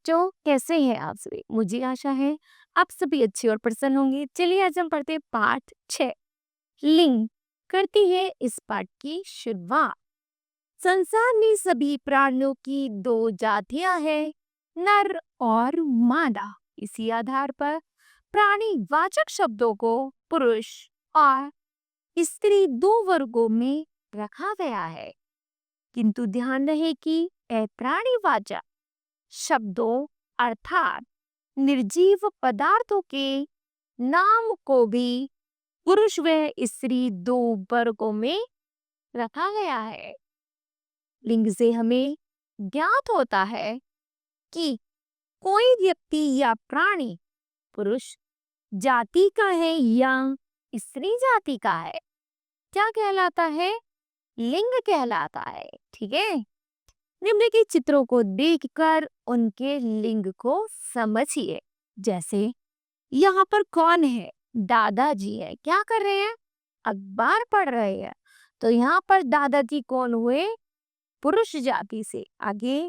बच्चों, कैसे हैं आप सभी? मुझे आशा है आप सभी अच्छे और प्रसन्न होंगे। चलिए आज हम पढ़ते हैं पाठ 6। लिंग करती है इस पाठ की शुरुआत। संसार में सभी प्राणियों की दो जातियां हैं, नर और मादा। इसी आधार पर प्राणीवाचक शब्दों को पुरुष और स्त्री दो वर्गों में रखा गया है। किंतु ध्यान रहे कि प्राणीवाचक शब्दों अर्थात निर्जीव पदार्थों के नाम को भी पुरुष व स्त्री दो वर्गों में रखा गया है। लिंग से हमें ज्ञात होता है कि कोई व्यक्ति या प्राणी पुरुष जाति का है या स्त्री जाति का है, क्या कहलाता है? लिंग कहलाता है। ठीक है, निम्नलिखित चित्रों को देखकर उनके लिंग को समझिए। जैसे यहाँ पर कौन है? दादाजी है। क्या कर रहे हैं? अखबार पढ़ रहे हैं। तो यहाँ पर दादाजी कौन हुए? पुरुष जाति से। आगे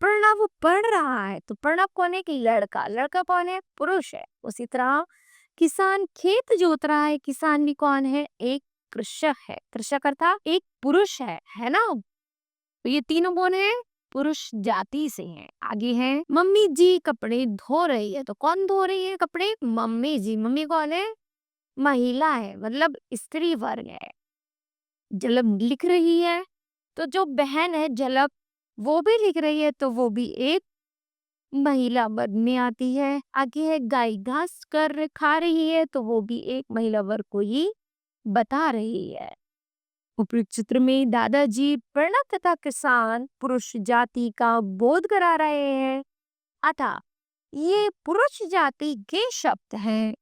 प्रणव पढ़ रहा है, तो प्रणव कौन है? कि लड़का। लड़का कौन है? पुरुष है। उसी तरह किसान खेत जोत रहा है, किसान भी कौन है? एक कृषक है। कृषक अर्थात एक पुरुष है ना? तो ये तीनों कौन है? पुरुष जाति से हैं। आगे है मम्मी जी कपड़े धो रही है, तो कौन धो रही है कपड़े? मम्मी जी। मम्मी कौन है? महिला है, मतलब स्त्री वर्ग है। जलब लिख रही है, तो जो बहन है जलब वो भी लिख रही है, तो वो भी एक महिला वर्ग में आती है। आगे है गाय घास कर खा रही है, तो वो भी एक महिला वर्ग को ही बता रही है। उपयुक्त चित्र में दादाजी प्रणव तथा किसान पुरुष जाति का बोध करा रहे हैं, अतः ये पुरुष जाति के शब्द हैं।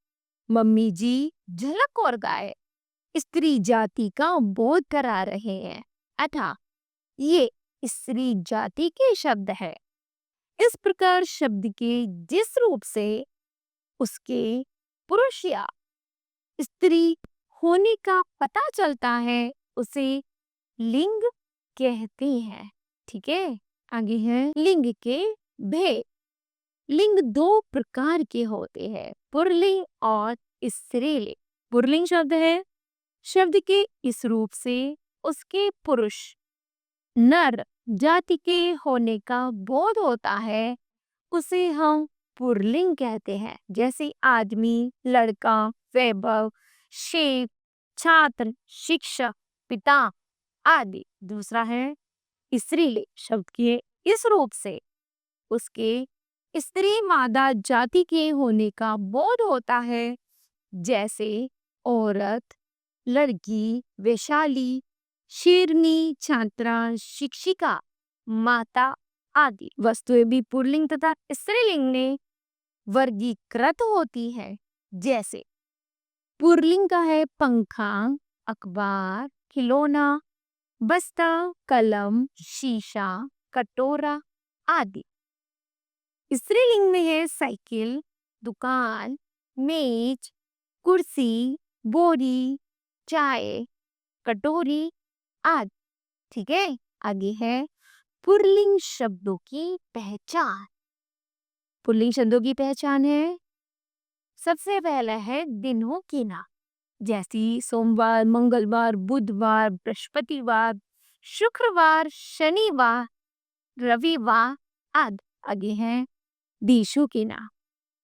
मम्मी जी झलक और गाय स्त्री जाति का बोध करा रहे हैं, अतः ये स्त्री जाति के शब्द है। इस प्रकार शब्द के जिस रूप से उसके पुरुष या स्त्री होने का पता चलता है, उसे लिंग कहते हैं। ठीक है, आगे है लिंग के भेद। लिंग दो प्रकार के होते हैं, पुल्लिंग और स्त्रीलिंग। पुल्लिंग शब्द है, शब्द के इस रूप से उसके पुरुष नर जाति के होने का बोध होता है, उसे हम पुल्लिंग कहते हैं। जैसे आदमी, लड़का, वैभव, शेख, छात्र, शिक्षक, पिता आदि। दूसरा है स्त्रीलिंग। शब्द के इस रूप से उसके स्त्री मादा जाति के होने का बोध होता है, जैसे औरत, लड़की, वैशाली, शेरनी, छात्रा, शिक्षिका, माता आदि। वस्तुएं भी पुल्लिंग तथा स्त्रीलिंग में वर्गीकृत होती है। जैसे पुल्लिंग का है पंखा, अखबार, खिलौना, बस्ता, कलम, शीशा, कटोरा आदि। स्त्रीलिंग में है साइकिल, दुकान, मेज, कुर्सी, बोरी, चाय, कटोरी आदि। ठीक है, आगे है पुल्लिंग शब्दों की पहचान। पुल्लिंग शब्दों की पहचान है, सबसे पहला है दिनों की नाम, जैसी सोमवार, मंगलवार, बुधवार, बृहस्पतिवार, शुक्रवार, शनिवार, रविवार आदि। आगे हैं देशों के नाम।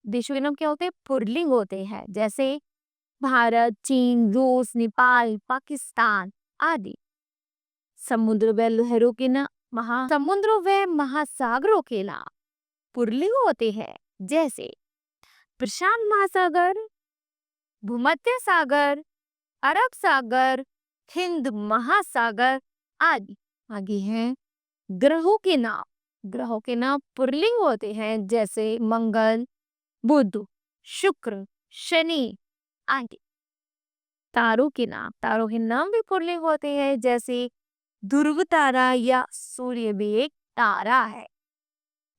देशों के नाम क्या होते हैं? पुल्लिंग होते हैं, जैसे भारत, चीन, रूस, नेपाल, पाकिस्तान आदि। समुद्र व लहरों के नाम, महासमुद्रों व महासागरों के नाम पुल्लिंग होते हैं, जैसे प्रशांत महासागर, भूमध्य सागर, अरब सागर, हिंद महासागर आदि। आगे हैं ग्रहों के नाम। ग्रहों के नाम पुल्लिंग होते हैं, जैसे मंगल, बुध, शुक्र, शनि आदि। तारों के नाम। तारों के नाम भी पुल्लिंग होते हैं, जैसे ध्रुव तारा या सूर्य भी एक तारा है।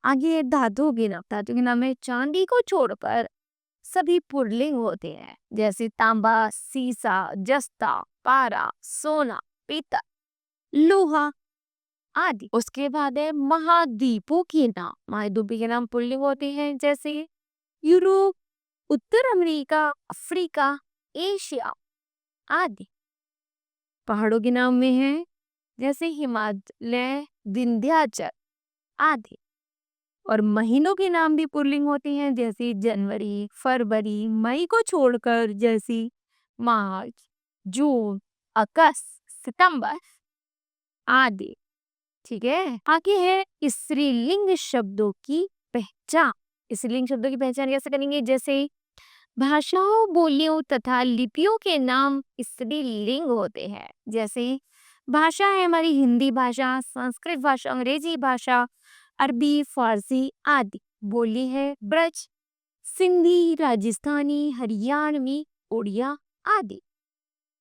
आगे धातुओं के नाम। धातु के नाम में चांदी को छोड़कर सभी पुल्लिंग होते हैं, जैसे तांबा, सीसा, जस्ता, पारा, सोना, पीतल, लोहा आदि। उसके बाद है महाद्वीपों के नाम। महाद्वीपों के नाम पुल्लिंग होते हैं, जैसे यूरोप, उत्तर अमेरिका, अफ्रीका, एशिया आदि। पहाड़ों के नाम में है जैसे हिमालय, विंध्याचल आदि। और महीनों के नाम भी पुल्लिंग होते हैं, जैसे जनवरी, फरवरी, मई को छोड़कर जैसे मार्च, जून, अगस्त, सितंबर आदि। ठीक है, आगे है स्त्रीलिंग शब्दों की पहचान। स्त्रीलिंग शब्दों की पहचान कैसे करेंगे? जैसे भाषाओं, बोलियों तथा लिपियों के नाम स्त्रीलिंग होते हैं। जैसे भाषा है हमारी हिंदी भाषा, संस्कृत भाषा, अंग्रेजी भाषा, अरबी, फारसी आदि। बोली है ब्रज, सिंधी, राजस्थानी, हरियाणवी, उड़िया आदि।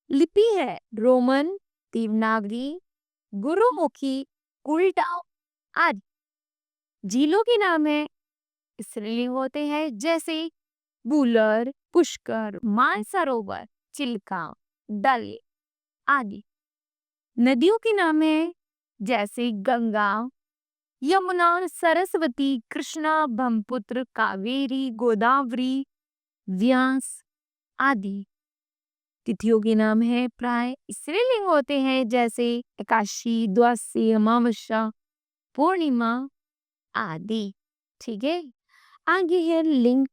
लिपि है रोमन, देवनागरी, गुरुमुखी, उल्टाव आदि। झीलों के नाम है स्त्रीलिंग होते हैं, जैसे बूलर, पुष्कर, मानसरोवर, चिल्का, डल आदि। नदियों के नाम है जैसे गंगा, यमुना, सरस्वती, कृष्णा, ब्रह्मपुत्र, कावेरी, गोदावरी, व्यास आदि। तिथियों के नाम है प्राय स्त्रीलिंग होते हैं, जैसे एकादशी, द्वादशी, अमावस्या, पूर्णिमा आदि। ठीक है, आगे है लिंग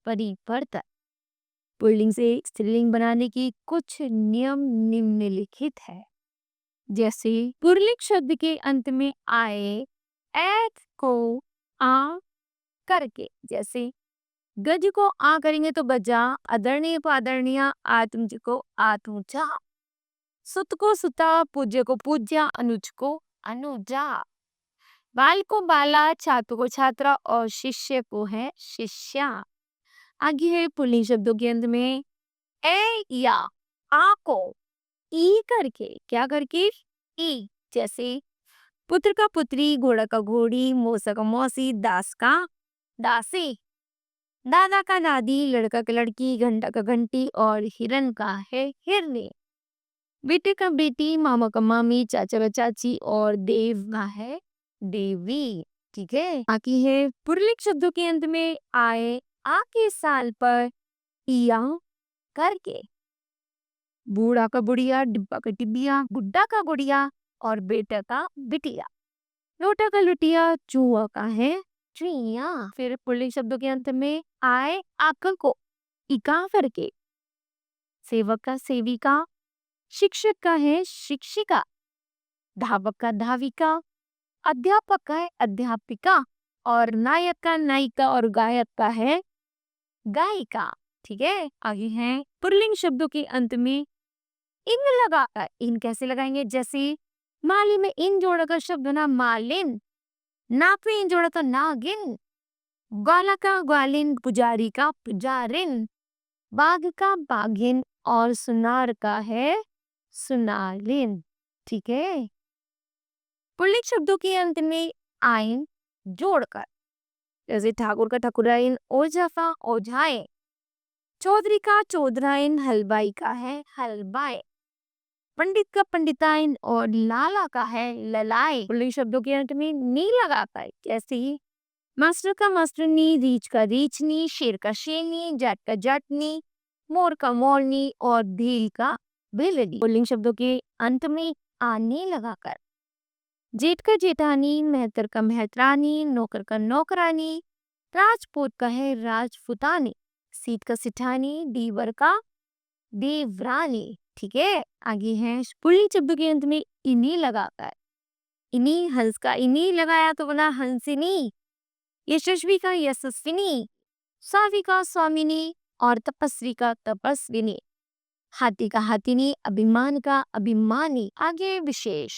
परिवर्तन। पुल्लिंग से स्त्रीलिंग बनाने की कुछ नियम निम्नलिखित है। जैसे पुल्लिंग शब्द के अंत में आए एत को आ करके, जैसे गज को आ करेंगे तो बजा, आदरणीय को आदरणीय, आत्मज को आत्मजा, सुत को सुता, पूज्य को पूज्या, अनुज को अनुजा, बाल को बाला, छात्र को छात्रा और शिष्य को है शिष्या। आगे है पुल्लिंग शब्दों के अंत में ए या आ को ई करके, क्या करके? ई। जैसे पुत्र का पुत्री, घोड़ा का घोड़ी, मौसा का मौसी, दास का दासी, दादा का दादी, लड़का का लड़की, घंटा का घंटी और हिरन का है हिरनी। बेटे का बेटी, मामा का मामी, चाचा का चाची और देव का है देवी। ठीक है, आगे है पुल्लिंग शब्दों के अंत में आए आ के साल पर इया करके, बूढ़ा का बुढ़िया, डिब्बा का डिबिया, गुड्डा का गुड़िया और बेटा का बिटिया, लोटा का लुटिया, चूहा का है चुईया। फिर पुल्लिंग शब्दों के अंत में आए आकल को इका करके, सेवक का सेविका, शिक्षक का है शिक्षिका, धावक का धाविका, अध्यापक का है अध्यापिका और नायक का नायिका और गायक का है गायिका। ठीक है, आगे है पुल्लिंग शब्दों के अंत में इन लगाकर। इन कैसे लगाएंगे? जैसे माली में इन जोड़कर शब्द ना मालिन, नाक में इन जोड़ा तो नागिन, ग्वाला का ग्वालिन, पुजारी का पुजारिन, बाघ का बाघिन और सुनार का है सुनारिन। ठीक है, पुल्लिंग शब्दों के अंत में आइन जोड़कर, जैसे ठाकुर का ठाकुराइन, ओझा का ओझाए, चौधरी का चौधराइन, हलवाई का है हलवाई, पंडित का पंडिताइन और लाला का है ललाए। पुल्लिंग शब्दों के अंत में नी लगाकर, जैसे मास्टर का मास्टरनी, रीछ का रीछनी, शेर का शेरनी, जाट का जाटनी, मोर का मोरनी और भील का भेलनी। पुल्लिंग शब्दों के अंत में आने लगाकर, जेठ का जेठानी, मेहतर का मेहतरानी, नौकर का नौकरानी, राजपूत का है राजपुतानी, सीट का सिठानी, दीवर का देवरानी। ठीक है, आगे है पुल्लिंग शब्दों के अंत में इनी लगाकर, इनी, हंस का इनी लगाया तो बना हंसिनी, यशस्वी का यशस्विनी, स्वामी का स्वामिनी और तपस्वी का तपस्विनी, हाथी का हाथिनी, अभिमान का अभिमानी। आगे विशेष,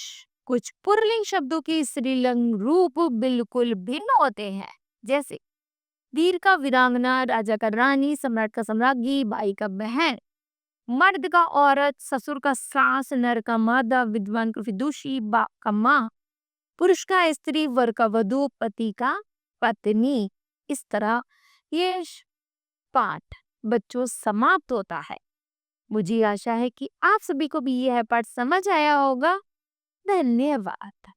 कुछ पुल्लिंग शब्दों के स्त्रीलिंग रूप बिल्कुल भिन्न होते हैं, जैसे वीर का वीरांगना, राजा का रानी, सम्राट का सम्राज्ञी, बाई का बहन, मर्द का औरत, ससुर का सास, नर का मादा, विद्वान का विदुषी, बाप का माँ, पुरुष का स्त्री, वर का वधु, पति का पत्नी। इस तरह ये पाठ बच्चों समाप्त होता है। मुझे आशा है कि आप सभी को भी यह पाठ समझ आया होगा। धन्यवाद।